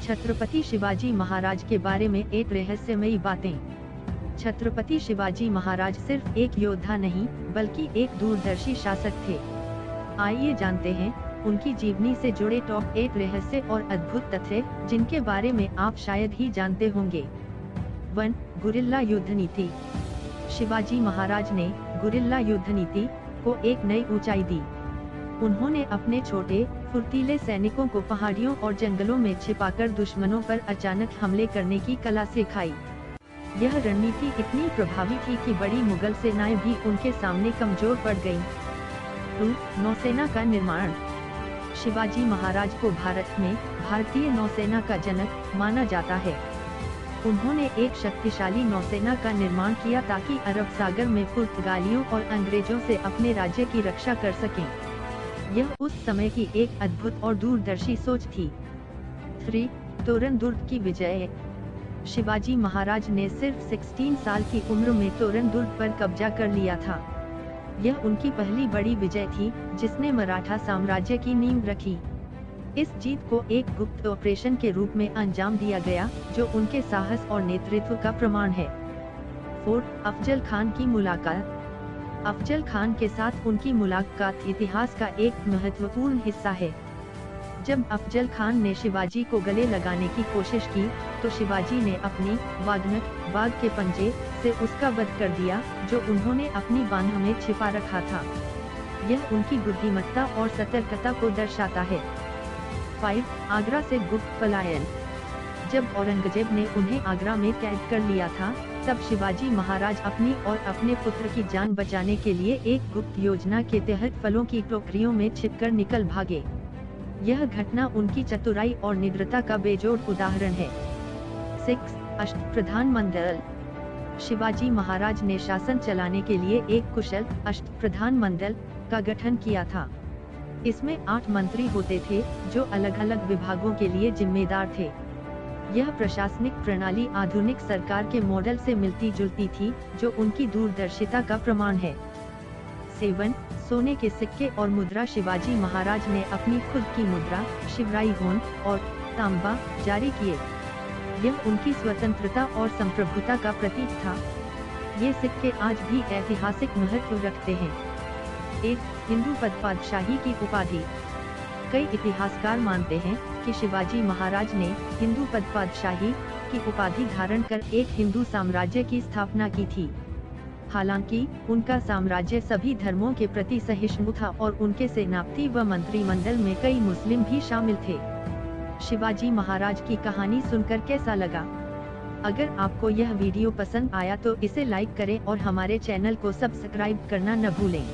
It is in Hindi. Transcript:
छत्रपति शिवाजी महाराज के बारे में एक रहस्यमयी बातें। छत्रपति शिवाजी महाराज सिर्फ एक योद्धा नहीं, बल्कि एक दूरदर्शी शासक थे। आइए जानते हैं उनकी जीवनी से जुड़े टॉप 8 रहस्य और अद्भुत तथ्य, जिनके बारे में आप शायद ही जानते होंगे। 1. गुरिल्ला युद्ध नीति। शिवाजी महाराज ने गुरिल्ला युद्ध नीति को एक नई ऊंचाई दी। उन्होंने अपने छोटे फुर्तीले सैनिकों को पहाड़ियों और जंगलों में छिपाकर दुश्मनों पर अचानक हमले करने की कला सिखाई। यह रणनीति इतनी प्रभावी थी कि बड़ी मुगल सेनाएं भी उनके सामने कमजोर पड़ गईं। 2. नौसेना का निर्माण। शिवाजी महाराज को भारत में भारतीय नौसेना का जनक माना जाता है। उन्होंने एक शक्तिशाली नौसेना का निर्माण किया ताकि अरब सागर में पुर्तगालियों और अंग्रेजों से अपने राज्य की रक्षा कर सकें। यह उस समय की एक अद्भुत और दूरदर्शी सोच थी। 3. तोरण दुर्ग की विजय। शिवाजी महाराज ने सिर्फ 16 साल की उम्र में तोरण दुर्ग पर कब्जा कर लिया था। यह उनकी पहली बड़ी विजय थी, जिसने मराठा साम्राज्य की नींव रखी। इस जीत को एक गुप्त ऑपरेशन के रूप में अंजाम दिया गया, जो उनके साहस और नेतृत्व का प्रमाण है। 4. अफजल खान की मुलाकात। अफजल खान के साथ उनकी मुलाकात इतिहास का एक महत्वपूर्ण हिस्सा है। जब अफजल खान ने शिवाजी को गले लगाने की कोशिश की, तो शिवाजी ने अपनी वाग्नट बाघ के पंजे से उसका वध कर दिया, जो उन्होंने अपनी बांह में छिपा रखा था। यह उनकी बुद्धिमत्ता और सतर्कता को दर्शाता है। 5. आगरा से गुप्त पलायन। जब औरंगजेब ने उन्हें आगरा में कैद कर लिया था, तब शिवाजी महाराज अपनी और अपने पुत्र की जान बचाने के लिए एक गुप्त योजना के तहत फलों की टोकरियों में छिपकर निकल भागे। यह घटना उनकी चतुराई और निडरता का बेजोड़ उदाहरण है। 6. अष्टप्रधान मंडल। शिवाजी महाराज ने शासन चलाने के लिए एक कुशल अष्टप्रधान मंडल का गठन किया था। इसमें 8 मंत्री होते थे, जो अलग अलग विभागों के लिए जिम्मेदार थे। यह प्रशासनिक प्रणाली आधुनिक सरकार के मॉडल से मिलती जुलती थी, जो उनकी दूरदर्शिता का प्रमाण है। 7. सोने के सिक्के और मुद्रा। शिवाजी महाराज ने अपनी खुद की मुद्रा, शिवराई होन और तांबा जारी किए। यह उनकी स्वतंत्रता और संप्रभुता का प्रतीक था। ये सिक्के आज भी ऐतिहासिक महत्व रखते हैं। 1. हिंदू पदपादशाही की उपाधि। कई इतिहासकार मानते हैं कि शिवाजी महाराज ने हिंदू पदपादशाही की उपाधि धारण कर एक हिंदू साम्राज्य की स्थापना की थी। हालांकि उनका साम्राज्य सभी धर्मों के प्रति सहिष्णु था और उनके सेनापति व मंत्रिमंडल में कई मुस्लिम भी शामिल थे। शिवाजी महाराज की कहानी सुनकर कैसा लगा? अगर आपको यह वीडियो पसंद आया तो इसे लाइक करें और हमारे चैनल को सब्सक्राइब करना न भूलें।